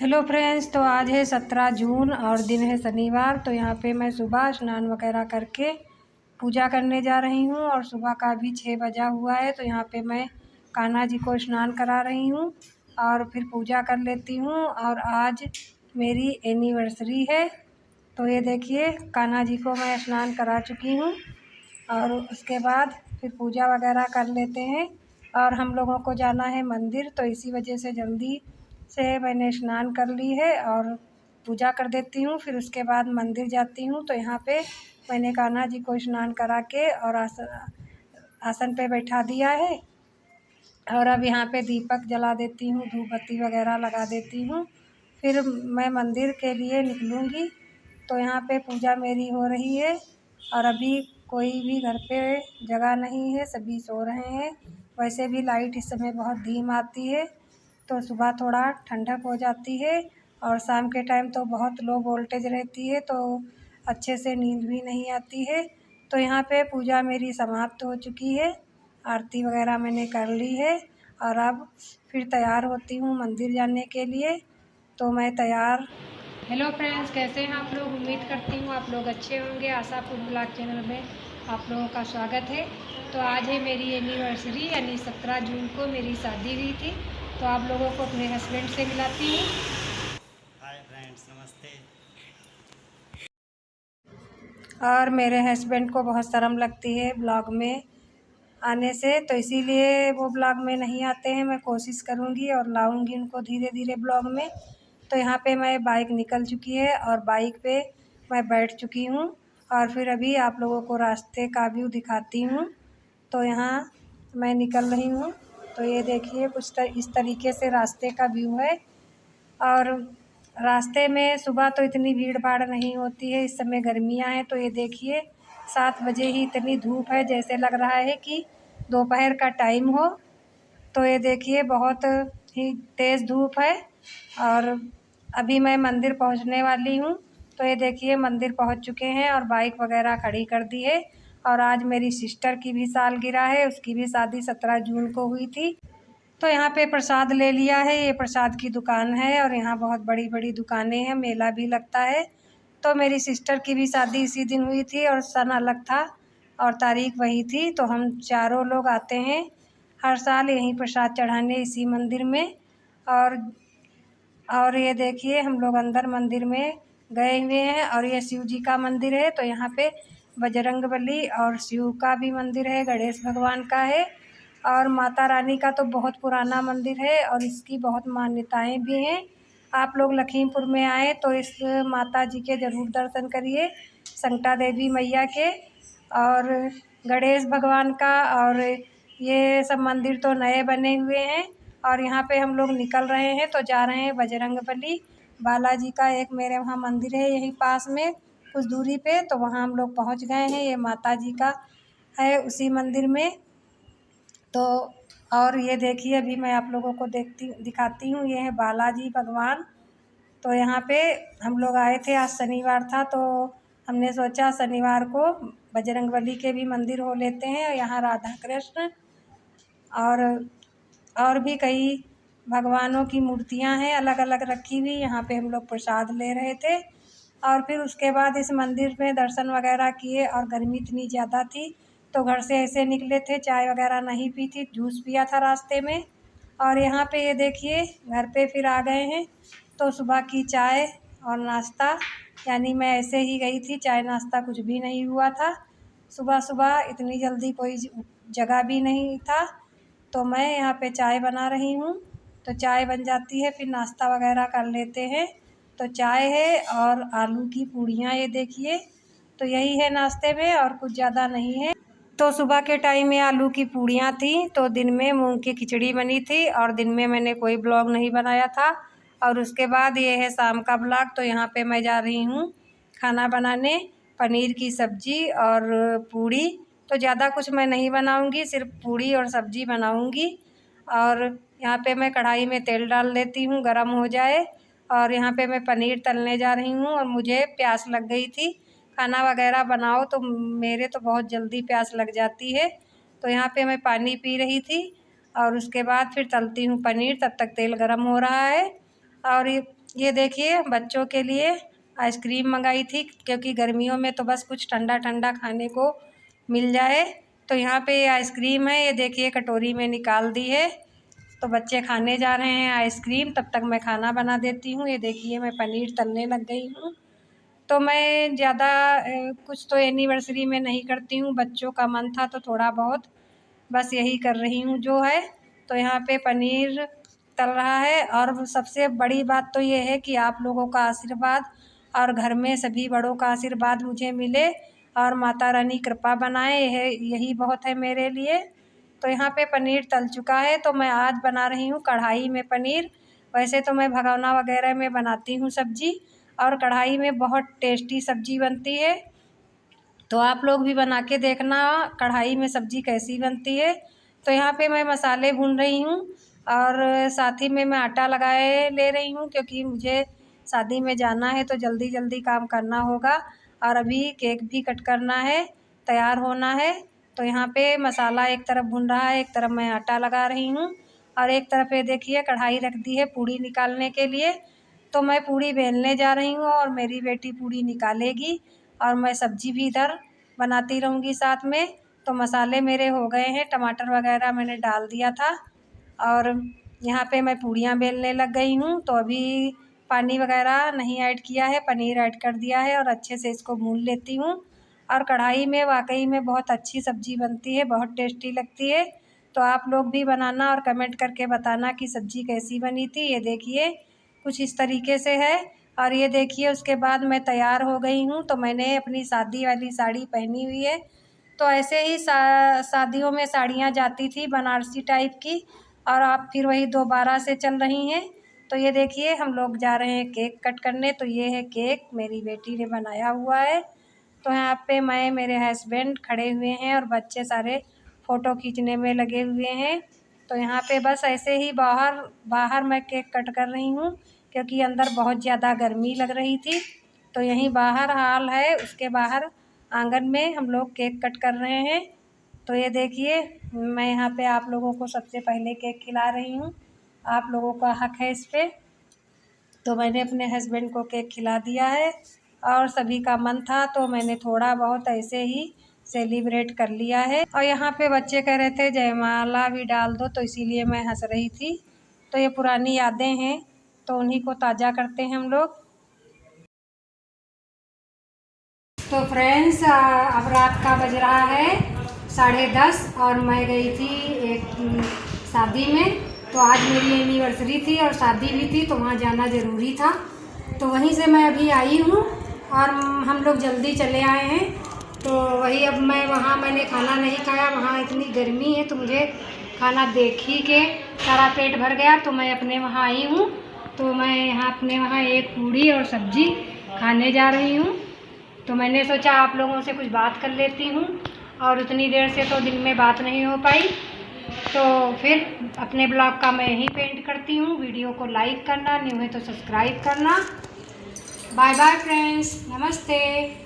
Hello friends, तो आज है 17 जून और दिन है शनिवार। तो यहाँ पे मैं सुबह स्नान वगैरह करके पूजा करने जा रही हूँ और सुबह का भी 6 बजा हुआ है। तो यहाँ पे मैं कान्हा जी को स्नान करा रही हूँ और फिर पूजा कर लेती हूँ। और आज मेरी एनिवर्सरी है। तो ये देखिए, कान्हा जी को मैं स्नान करा चुकी हूँ और उसके बाद फिर पूजा वगैरह कर लेते हैं। और हम लोगों को जाना है मंदिर, तो इसी वजह से जल्दी से मैंने स्नान कर ली है और पूजा कर देती हूँ। फिर उसके बाद मंदिर जाती हूँ। तो यहाँ पे मैंने कान्हा जी को स्नान करा के और आसन पे बैठा दिया है। और अब यहाँ पे दीपक जला देती हूँ, धूप बत्ती वगैरह लगा देती हूँ। फिर मैं मंदिर के लिए निकलूँगी। तो यहाँ पे पूजा मेरी हो रही है और अभी कोई भी घर पे जगह नहीं है, सभी सो रहे हैं। वैसे भी लाइट इस समय बहुत धीम आती है, तो सुबह थोड़ा ठंडक हो जाती है और शाम के टाइम तो बहुत लो वोल्टेज रहती है, तो अच्छे से नींद भी नहीं आती है। तो यहाँ पे पूजा मेरी समाप्त हो चुकी है, आरती वगैरह मैंने कर ली है और अब फिर तैयार होती हूँ मंदिर जाने के लिए। तो मैं तैयार। हेलो फ्रेंड्स, कैसे हैं आप लोग? उम्मीद करती हूँ आप लोग अच्छे होंगे। आशा फूड ब्लॉग चैनल में आप लोगों का स्वागत है। तो आज है मेरी एनिवर्सरी, यानी 17 जून को मेरी शादी हुई थी। तो आप लोगों को अपने हस्बैंड से मिलाती हूँ। हाय फ्रेंड्स, नमस्ते। और मेरे हस्बैंड को बहुत शर्म लगती है ब्लॉग में आने से, तो इसीलिए वो ब्लॉग में नहीं आते हैं। मैं कोशिश करूँगी और लाऊंगी उनको धीरे धीरे ब्लॉग में। तो यहाँ पे मैं बाइक निकल चुकी है और बाइक पे मैं बैठ चुकी हूँ और फिर अभी आप लोगों को रास्ते का व्यू दिखाती हूँ। तो यहाँ मैं निकल रही हूँ। तो ये देखिए, कुछ इस तरीके से रास्ते का व्यू है। और रास्ते में सुबह तो इतनी भीड़ भाड़ नहीं होती है, इस समय गर्मियाँ हैं। तो ये देखिए, 7 बजे ही इतनी धूप है, जैसे लग रहा है कि दोपहर का टाइम हो। तो ये देखिए, बहुत ही तेज़ धूप है और अभी मैं मंदिर पहुंचने वाली हूं। तो ये देखिए, मंदिर पहुंच चुके हैं और बाइक वगैरह खड़ी कर दी है। और आज मेरी सिस्टर की भी सालगिरह है, उसकी भी शादी 17 जून को हुई थी। तो यहाँ पे प्रसाद ले लिया है, ये प्रसाद की दुकान है और यहाँ बहुत बड़ी बड़ी दुकानें हैं, मेला भी लगता है। तो मेरी सिस्टर की भी शादी इसी दिन हुई थी और सन अलग था और तारीख वही थी। तो हम चारों लोग आते हैं हर साल यहीं प्रसाद चढ़ाने, इसी मंदिर में। और और ये देखिए, हम लोग अंदर मंदिर में गए हुए हैं और ये शिव जी का मंदिर है। तो यहाँ पे बजरंगबली और शिव का भी मंदिर है, गणेश भगवान का है और माता रानी का तो बहुत पुराना मंदिर है और इसकी बहुत मान्यताएं भी हैं। आप लोग लखीमपुर में आए तो इस माता जी के ज़रूर दर्शन करिए, संकटा देवी मैया के और गणेश भगवान का। और ये सब मंदिर तो नए बने हुए हैं और यहाँ पे हम लोग निकल रहे हैं, तो जा रहे हैं बजरंगबली बालाजी का एक मेरे वहाँ मंदिर है यहीं पास में कुछ दूरी पे। तो वहाँ हम लोग पहुँच गए हैं, ये माता जी का है उसी मंदिर में। तो और ये देखिए, अभी मैं आप लोगों को दिखाती हूँ, ये है बालाजी भगवान। तो यहाँ पे हम लोग आए थे, आज शनिवार था तो हमने सोचा शनिवार को बजरंगबली के भी मंदिर हो लेते हैं। और यहाँ राधा कृष्ण और भी कई भगवानों की मूर्तियाँ हैं अलग अलग रखी हुई। यहाँ पे हम लोग प्रसाद ले रहे थे और फिर उसके बाद इस मंदिर में दर्शन वगैरह किए। और गर्मी इतनी ज़्यादा थी तो घर से ऐसे निकले थे, चाय वगैरह नहीं पी थी, जूस पिया था रास्ते में। और यहाँ पे ये देखिए, घर पे फिर आ गए हैं। तो सुबह की चाय और नाश्ता, यानी मैं ऐसे ही गई थी, चाय नाश्ता कुछ भी नहीं हुआ था। सुबह सुबह इतनी जल्दी कोई जगह भी नहीं था, तो मैं यहाँ पे चाय बना रही हूँ। तो चाय बन जाती है, फिर नाश्ता वगैरह कर लेते हैं। तो चाय है और आलू की पूड़ियाँ, ये देखिए। तो यही है नाश्ते में और कुछ ज़्यादा नहीं है। तो सुबह के टाइम में आलू की पूड़ियाँ थी, तो दिन में मूंग की खिचड़ी बनी थी और दिन में मैंने कोई ब्लॉग नहीं बनाया था। और उसके बाद ये है शाम का ब्लॉग। तो यहाँ पे मैं जा रही हूँ खाना बनाने, पनीर की सब्ज़ी और पूड़ी। तो ज़्यादा कुछ मैं नहीं बनाऊँगी, सिर्फ पूड़ी और सब्ज़ी बनाऊँगी। और यहाँ पे मैं कढ़ाई में तेल डाल लेती हूँ, गरम हो जाए। और यहाँ पे मैं पनीर तलने जा रही हूँ और मुझे प्यास लग गई थी। खाना वगैरह बनाओ तो मेरे तो बहुत जल्दी प्यास लग जाती है। तो यहाँ पे मैं पानी पी रही थी और उसके बाद फिर तलती हूँ पनीर, तब तक तेल गरम हो रहा है। और ये ये देखिए बच्चों के लिए आइसक्रीम मंगाई थी, क्योंकि गर्मियों में तो बस कुछ ठंडा ठंडा खाने को मिल जाए। तो यहाँ पे ये आइसक्रीम है, ये देखिए कटोरी में निकाल दी है। तो बच्चे खाने जा रहे हैं आइसक्रीम, तब तक मैं खाना बना देती हूँ। ये देखिए मैं पनीर तलने लग गई हूँ। तो मैं ज़्यादा कुछ तो एनिवर्सरी में नहीं करती हूँ, बच्चों का मन था तो थोड़ा बहुत बस यही कर रही हूँ जो है। तो यहाँ पे पनीर तल रहा है, और सबसे बड़ी बात तो ये है कि आप लोगों का आशीर्वाद और घर में सभी बड़ों का आशीर्वाद मुझे मिले और माता रानी कृपा बनाए, यही बहुत है मेरे लिए। तो यहाँ पे पनीर तल चुका है, तो मैं आज बना रही हूँ कढ़ाई में पनीर। वैसे तो मैं भगोना वगैरह में बनाती हूँ सब्ज़ी, और कढ़ाई में बहुत टेस्टी सब्ज़ी बनती है। तो आप लोग भी बना के देखना कढ़ाई में सब्ज़ी कैसी बनती है। तो यहाँ पे मैं मसाले भून रही हूँ, और साथ ही में मैं आटा लगाए ले रही हूँ, क्योंकि मुझे शादी में जाना है तो जल्दी जल्दी काम करना होगा, और अभी केक भी कट करना है, तैयार होना है। तो यहाँ पे मसाला एक तरफ भून रहा है, एक तरफ मैं आटा लगा रही हूँ, और एक तरफ ये देखिए कढ़ाई रख दी है पूड़ी निकालने के लिए। तो मैं पूड़ी बेलने जा रही हूँ और मेरी बेटी पूड़ी निकालेगी, और मैं सब्ज़ी भी इधर बनाती रहूँगी साथ में। तो मसाले मेरे हो गए हैं, टमाटर वगैरह मैंने डाल दिया था, और यहाँ पे मैं पूड़ियाँ बेलने लग गई हूँ। तो अभी पानी वगैरह नहीं ऐड किया है, पनीर ऐड कर दिया है, और अच्छे से इसको भून लेती हूँ। और कढ़ाई में वाकई में बहुत अच्छी सब्ज़ी बनती है, बहुत टेस्टी लगती है। तो आप लोग भी बनाना और कमेंट करके बताना कि सब्ज़ी कैसी बनी थी। ये देखिए कुछ इस तरीके से है। और ये देखिए उसके बाद मैं तैयार हो गई हूँ, तो मैंने अपनी शादी वाली साड़ी पहनी हुई है। तो ऐसे ही शादियों में साड़ियाँ जाती थी बनारसी टाइप की, और आप फिर वही दोबारा से चल रही हैं। तो ये देखिए हम लोग जा रहे हैं केक कट करने। तो ये है केक, मेरी बेटी ने बनाया हुआ है। तो यहाँ पे मैं, मेरे हस्बैंड खड़े हुए हैं, और बच्चे सारे फ़ोटो खींचने में लगे हुए हैं। तो यहाँ पे बस ऐसे ही बाहर बाहर मैं केक कट कर रही हूँ, क्योंकि अंदर बहुत ज़्यादा गर्मी लग रही थी। तो यहीं बाहर हॉल है, उसके बाहर आंगन में हम लोग केक कट कर रहे हैं। तो ये देखिए मैं यहाँ पे आप लोगों को सबसे पहले केक खिला रही हूँ, आप लोगों का हक है इस पे। तो मैंने अपने हस्बैंड को केक खिला दिया है, और सभी का मन था तो मैंने थोड़ा बहुत ऐसे ही सेलिब्रेट कर लिया है। और यहाँ पे बच्चे कह रहे थे जयमाला भी डाल दो, तो इसीलिए मैं हंस रही थी। तो ये पुरानी यादें हैं, तो उन्हीं को ताज़ा करते हैं हम लोग। तो फ्रेंड्स अब रात का बज रहा है 10:30, और मैं गई थी एक शादी में। तो आज मेरी एनिवर्सरी थी और शादी भी थी, तो वहाँ जाना ज़रूरी था। तो वहीं से मैं अभी आई हूँ, और हम लोग जल्दी चले आए हैं। तो वही अब मैंने खाना नहीं खाया, वहाँ इतनी गर्मी है तो मुझे खाना देख ही के सारा पेट भर गया। तो मैं अपने वहाँ आई हूँ, तो मैं यहाँ अपने वहाँ एक पूड़ी और सब्ज़ी खाने जा रही हूँ। तो मैंने सोचा आप लोगों से कुछ बात कर लेती हूँ, और उतनी देर से तो दिन में बात नहीं हो पाई। तो फिर अपने ब्लॉग का मैं यहीं पेंट करती हूँ। वीडियो को लाइक करना, न्यू है तो सब्सक्राइब करना। बाय बाय फ्रेंड्स, नमस्ते।